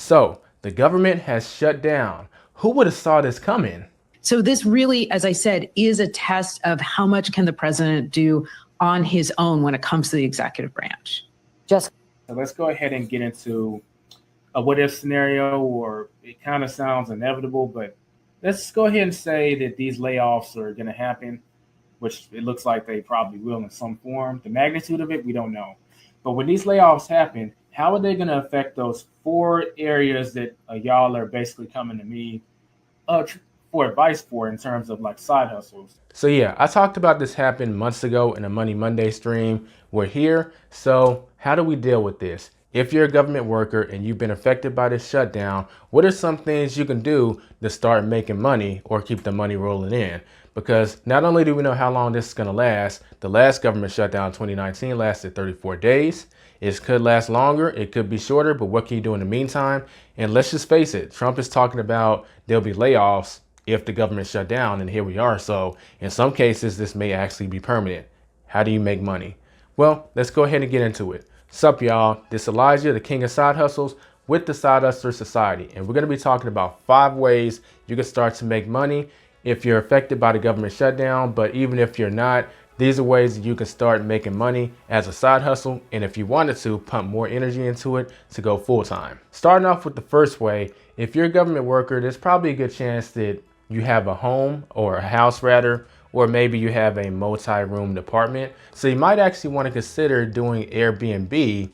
So the government has shut down. Who would have saw this coming? So this really, as I said, is a test of how much can the president do on his own when it comes to the executive branch. So let's go ahead and get into a what if scenario, or it kind of sounds inevitable, but let's go ahead and say that these layoffs are going to happen, which it looks like they probably will in some form. The magnitude of it, we don't know. But when these layoffs happen, how are they going to affect those four areas that y'all are basically coming to me for advice for in terms of like side hustles? So yeah, I talked about this happened months ago in a Money Monday stream. We're here. So how do we deal with this? If you're a government worker and you've been affected by this shutdown, what are some things you can do to start making money or keep the money rolling in? Because not only do we know how long this is going to last, the last government shutdown in 2019 lasted 34 days. It could last longer, it could be shorter, but what can you do in the meantime? And let's just face it, Trump is talking about there'll be layoffs if the government shut down, and here we are. So in some cases, this may actually be permanent. How do you make money? Well, let's go ahead and get into it. Sup, y'all? This Elijah, the king of side hustles, with the Side Hustler Society. And we're going to be talking about 5 ways you can start to make money if you're affected by the government shutdown. But even if you're not, these are ways that you can start making money as a side hustle. And if you wanted to, pump more energy into it to go full time. Starting off with the first way, if you're a government worker, there's probably a good chance that you have a home, or a house rather, or maybe you have a multi-room apartment. So you might actually want to consider doing Airbnb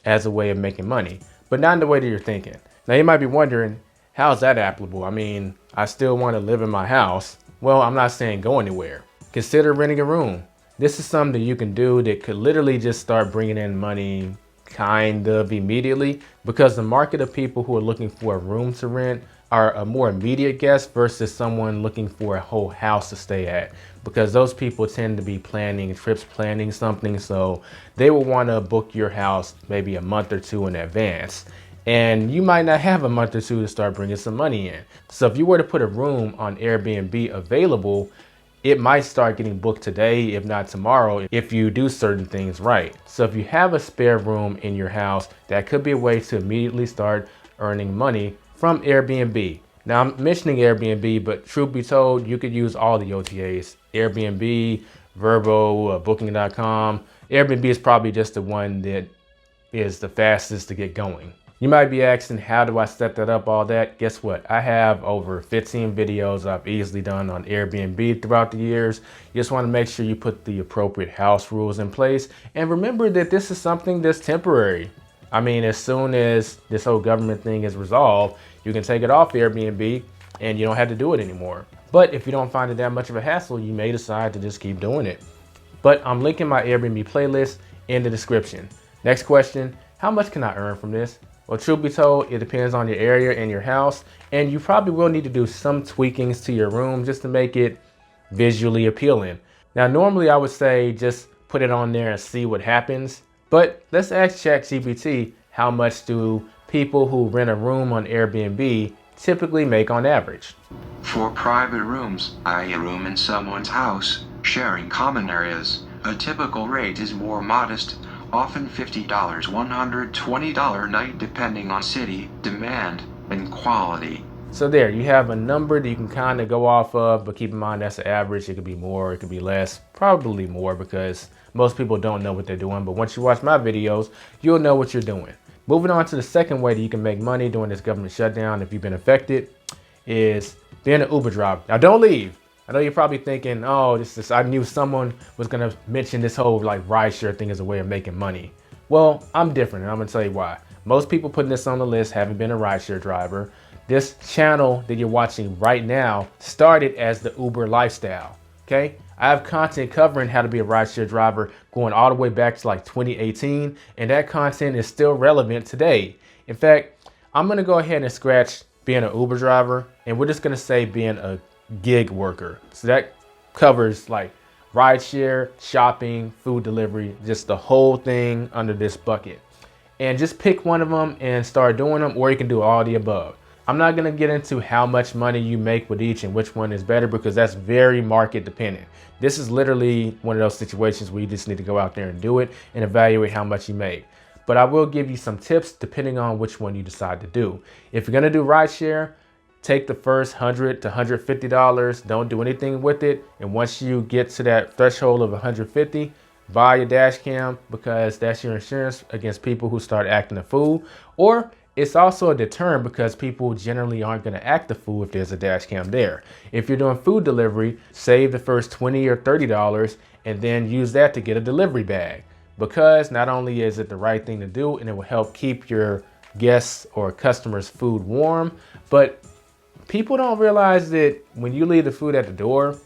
as a way of making money, but not in the way that you're thinking. Now you might be wondering, how is that applicable? I mean, I still want to live in my house. Well, I'm not saying go anywhere. Consider renting a room. This is something that you can do that could literally just start bringing in money kind of immediately, because the market of people who are looking for a room to rent are a more immediate guest versus someone looking for a whole house to stay at, because those people tend to be planning trips, planning something. So they will want to book your house maybe a month or 2 in advance. And you might not have a month or 2 to start bringing some money in. So if you were to put a room on Airbnb available, it might start getting booked today, if not tomorrow, if you do certain things right. So if you have a spare room in your house, that could be a way to immediately start earning money from Airbnb. Now I'm mentioning Airbnb, but truth be told, you could use all the OTAs, Airbnb, Verbo, Booking.com. Airbnb is probably just the one that is the fastest to get going. You might be asking, how do I set that up, all that? Guess what? I have over 15 videos I've easily done on Airbnb throughout the years. You just want to make sure you put the appropriate house rules in place. And remember that this is something that's temporary. I mean, as soon as this whole government thing is resolved, you can take it off Airbnb and you don't have to do it anymore. But if you don't find it that much of a hassle, you may decide to just keep doing it. But I'm linking my Airbnb playlist in the description. Next question, how much can I earn from this? Well, truth be told, it depends on your area and your house, and you probably will need to do some tweakings to your room just to make it visually appealing. Now, normally I would say just put it on there and see what happens, but let's ask ChatGPT, how much do people who rent a room on Airbnb typically make on average? For private rooms, i.e. a room in someone's house, sharing common areas, a typical rate is more modest, often $50, $120 a night depending on city, demand, and quality. So there, you have a number that you can kind of go off of, but keep in mind that's an average. It could be more, it could be less, probably more, because most people don't know what they're doing. But once you watch my videos, you'll know what you're doing. Moving on to the second way that you can make money during this government shutdown if you've been affected is being an Uber driver. Now don't leave. I know you're probably thinking, oh, I knew someone was gonna mention this whole like rideshare thing as a way of making money. Well, I'm different, and I'm gonna tell you why. Most people putting this on the list haven't been a rideshare driver. This channel that you're watching right now started as the Uber lifestyle, okay? I have content covering how to be a rideshare driver going all the way back to like 2018, and that content is still relevant today. In fact, I'm gonna go ahead and scratch being an Uber driver, and we're just gonna say being a gig worker. So that covers like rideshare, shopping, food delivery, just the whole thing under this bucket. And just pick one of them and start doing them, or you can do all the above. I'm not gonna get into how much money you make with each and which one is better, because that's very market dependent. This is literally one of those situations where you just need to go out there and do it and evaluate how much you make. but I will give you some tips depending on which one you decide to do. If you're gonna do rideshare, take the first $100 to $150, don't do anything with it. And once you get to that threshold of $150, buy your dash cam, because that's your insurance against people who start acting a fool. Or it's also a deterrent because people generally aren't going to act a fool if there's a dash cam there. If you're doing food delivery, save the first $20 or $30 and then use that to get a delivery bag, because not only is it the right thing to do and it will help keep your guests or customers' food warm, but people don't realize that when you leave the food at the door,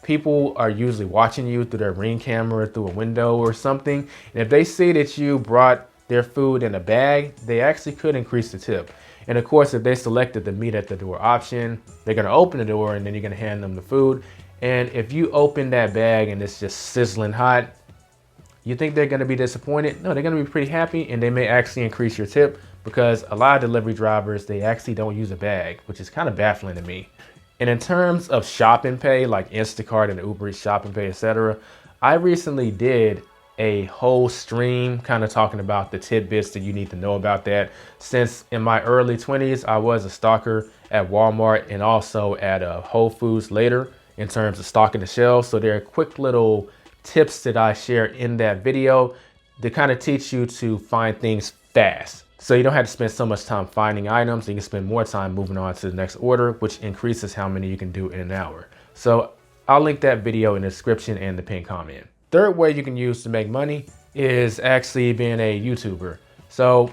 people are usually watching you through their Ring camera, through a window or something. And if they see that you brought their food in a bag, they actually could increase the tip. And of course, if they selected the meet at the door option, they're gonna open the door and then you're gonna hand them the food. And if you open that bag and it's just sizzling hot, you think they're gonna be disappointed? No, they're gonna be pretty happy, and they may actually increase your tip, because a lot of delivery drivers, they actually don't use a bag, which is kind of baffling to me. And in terms of shopping pay, like Instacart and Uber Eats shopping pay, etc., I recently did a whole stream kind of talking about the tidbits that you need to know about that. Since in my early 20s, I was a stalker at Walmart and also at Whole Foods later in terms of stocking the shelves. So there are quick little tips that I share in that video to kind of teach you to find things fast. So you don't have to spend so much time finding items. You can spend more time moving on to the next order, which increases how many you can do in an hour. So I'll link that video in the description and the pinned comment. Third way you can use to make money is actually being a YouTuber. So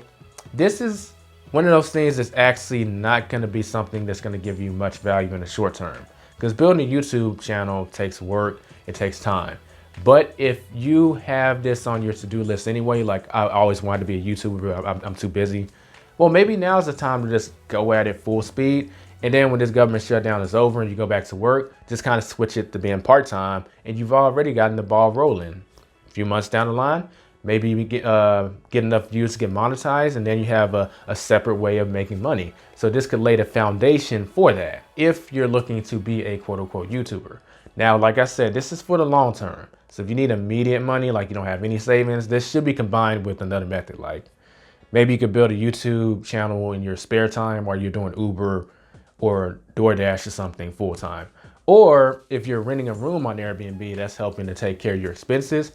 this is one of those things that's actually not going to be something that's going to give you much value in the short term, because building a YouTube channel takes work, it takes time. But if you have this on your to-do list anyway, like I always wanted to be a YouTuber, I'm too busy. Well, maybe now's the time to just go at it full speed. And then when this government shutdown is over and you go back to work, just kind of switch it to being part-time, and you've already gotten the ball rolling. A few months down the line, maybe you get enough views to get monetized, and then you have a separate way of making money. So this could lay the foundation for that if you're looking to be a quote-unquote YouTuber. Now, like I said, this is for the long term. So if you need immediate money, like you don't have any savings, this should be combined with another method. Like maybe you could build a YouTube channel in your spare time while you're doing Uber or DoorDash or something full time. Or if you're renting a room on Airbnb that's helping to take care of your expenses,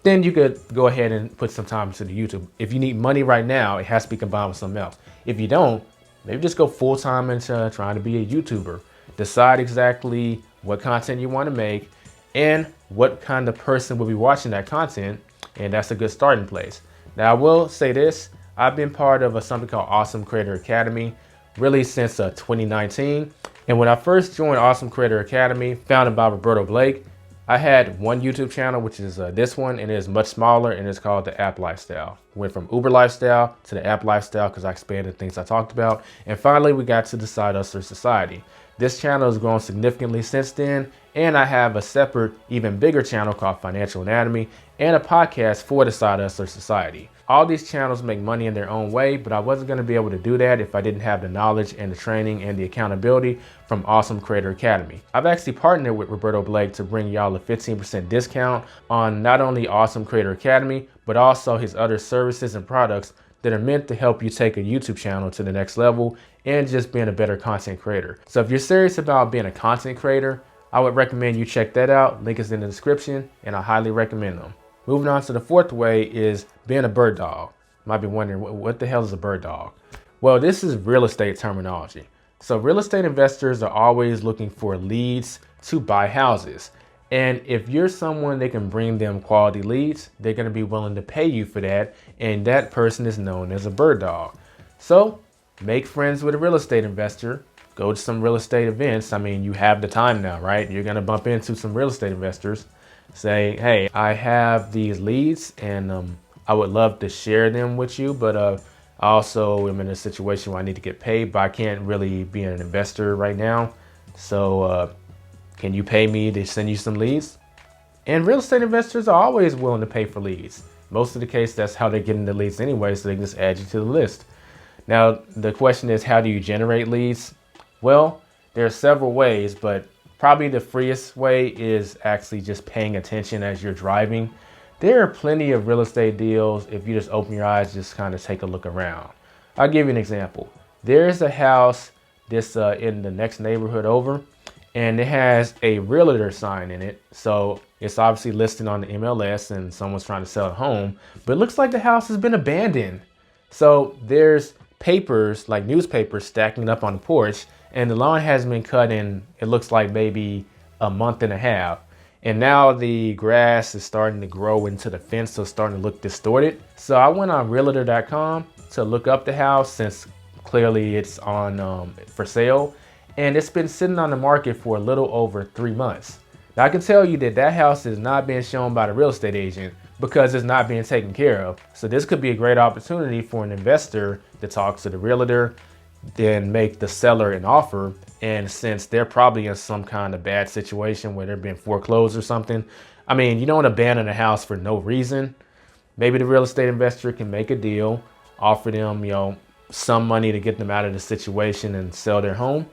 then you could go ahead and put some time into the YouTube. If you need money right now, it has to be combined with something else. If you don't, maybe just go full time into trying to be a YouTuber. Decide exactly what content you want to make and what kind of person will be watching that content, and that's a good starting place. Now, I will say this, I've been part of something called Awesome Creator Academy really since 2019. And when I first joined Awesome Creator Academy, founded by Roberto Blake, I had one YouTube channel, which is this one, and it is much smaller, and it's called The App Lifestyle. Went from Uber Lifestyle to The App Lifestyle because I expanded things I talked about. And finally, we got to the Side Hustler Society. This channel has grown significantly since then, and I have a separate, even bigger channel called Financial Anatomy and a podcast for the Side Hustler Society. All these channels make money in their own way, but I wasn't going to be able to do that if I didn't have the knowledge and the training and the accountability from Awesome Creator Academy. I've actually partnered with Roberto Blake to bring y'all a 15% discount on not only Awesome Creator Academy, but also his other services and products that are meant to help you take a YouTube channel to the next level and just being a better content creator. So if you're serious about being a content creator, I would recommend you check that out. Link is in the description, and I highly recommend them. Moving on to the fourth way is being a bird dog. You might be wondering, what the hell is a bird dog? Well, this is real estate terminology. So real estate investors are always looking for leads to buy houses. And if you're someone that can bring them quality leads, they're going to be willing to pay you for that. And that person is known as a bird dog. So make friends with a real estate investor. Go to some real estate events. I mean, you have the time now, right? You're going to bump into some real estate investors. Say, hey, I have these leads and I would love to share them with you, but I also am in a situation where I need to get paid, but I can't really be an investor right now. So can you pay me to send you some leads? And real estate investors are always willing to pay for leads. Most of the case, that's how they're getting the leads anyway, so they can just add you to the list. Now, the question is, how do you generate leads? Well, there are several ways, but probably the freest way is actually just paying attention as you're driving. there are plenty of real estate deals if you just open your eyes, just kind of take a look around. I'll give you an example. There's a house this in the next neighborhood over, and it has a realtor sign in it. So it's obviously listed on the MLS and someone's trying to sell a home, but it looks like the house has been abandoned. So there's papers, like newspapers, stacking up on the porch, and the lawn hasn't been cut in, it looks like maybe a month and a half. And now the grass is starting to grow into the fence, so it's starting to look distorted. So I went on realtor.com to look up the house, since clearly it's on for sale. And it's been sitting on the market for a little over 3 months. Now I can tell you that that house is not being shown by the real estate agent because it's not being taken care of. So this could be a great opportunity for an investor to talk to the realtor, then make the seller an offer. And since they're probably in some kind of bad situation where they're being foreclosed or something, I mean, you don't abandon a house for no reason. Maybe the real estate investor can make a deal, offer them, some money to get them out of the situation and sell their home.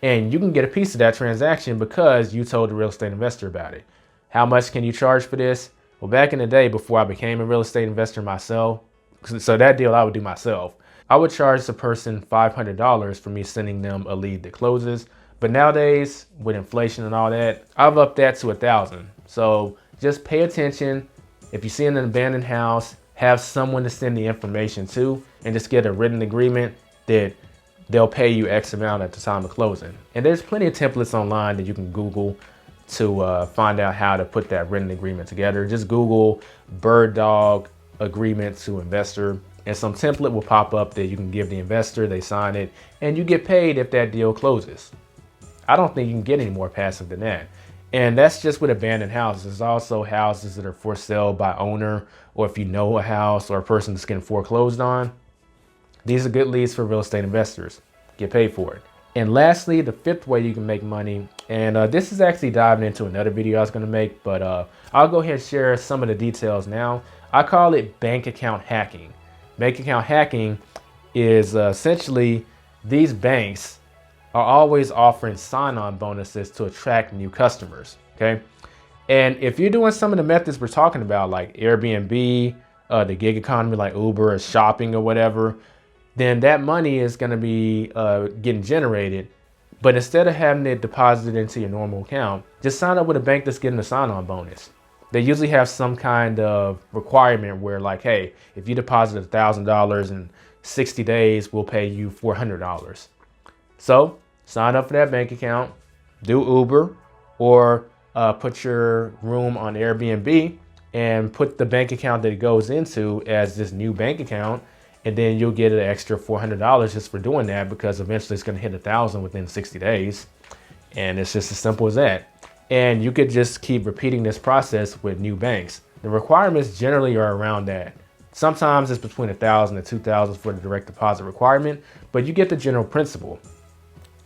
And you can get a piece of that transaction because you told the real estate investor about it. How much can you charge for this? Well, back in the day, before I became a real estate investor myself, so that deal I would do myself, I would charge the person $500 for me sending them a lead that closes. But nowadays, with inflation and all that, I've upped that to $1,000. So just pay attention. If you see an abandoned house, have someone to send the information to, and just get a written agreement that they'll pay you X amount at the time of closing. And there's plenty of templates online that you can Google to find out how to put that written agreement together. Just Google bird dog agreement to investor, and some template will pop up that you can give the investor, they sign it, and you get paid if that deal closes. I don't think you can get any more passive than that. And that's just with abandoned houses. There's also houses that are for sale by owner, or if you know a house or a person that's getting foreclosed on. These are good leads for real estate investors. Get paid for it. And lastly, the fifth way you can make money, and this is actually diving into another video I was gonna make, but I'll go ahead and share some of the details now. I call it bank account hacking. Bank account hacking is essentially these banks are always offering sign-on bonuses to attract new customers, okay? And if you're doing some of the methods we're talking about, like Airbnb, the gig economy like Uber or shopping or whatever, then that money is going to be getting generated. But instead of having it deposited into your normal account, just sign up with a bank that's getting a sign-on bonus. They usually have some kind of requirement where, like, hey, if you deposit $1,000 in 60 days, we'll pay you $400. So sign up for that bank account, do Uber, or put your room on Airbnb and put the bank account that it goes into as this new bank account. And then you'll get an extra $400 just for doing that, because eventually it's going to hit 1,000 within 60 days. And it's just as simple as that. And you could just keep repeating this process with new banks. The requirements generally are around that. Sometimes it's between 1,000 and 2,000 for the direct deposit requirement, but you get the general principle.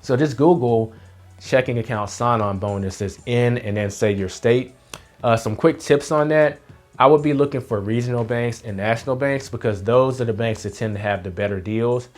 So just Google checking account sign-on bonuses in, and then say your state. Some quick tips on that. I would be looking for regional banks and national banks, because those are the banks that tend to have the better deals.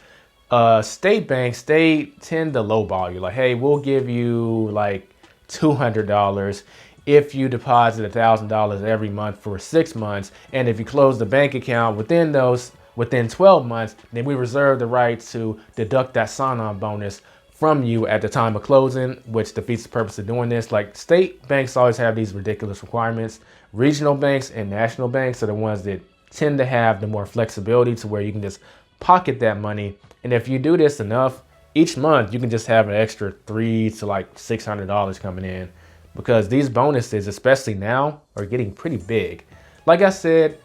State banks, they tend to lowball you. Like, hey, we'll give you like $200 if you deposit $1,000 every month for 6 months. And if you close the bank account within 12 months, then we reserve the right to deduct that sign-on bonus from you at the time of closing, which defeats the purpose of doing this. Like, state banks always have these ridiculous requirements. Regional banks and national banks are the ones that tend to have the more flexibility to where you can just pocket that money. And if you do this enough, each month you can just have an extra $300 to like $600 coming in, because these bonuses, especially now, are getting pretty big. Like I said,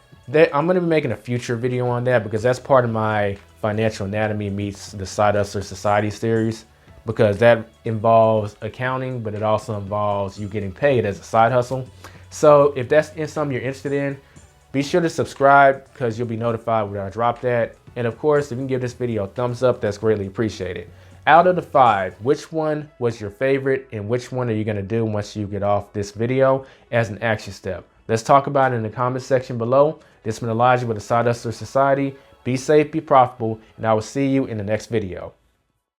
I'm going to be making a future video on that, because that's part of my Financial Anatomy meets the Side Hustler Society series, because that involves accounting, but it also involves you getting paid as a side hustle. So if that's something you're interested in, be sure to subscribe, because you'll be notified when I drop that. And of course, if you can give this video a thumbs up, that's greatly appreciated. Out of the 5, which one was your favorite, and which one are you going to do once you get off this video as an action step? Let's talk about it in the comment section below. This has been Elijah with the Side Hustler Society. Be safe, be profitable, and I will see you in the next video.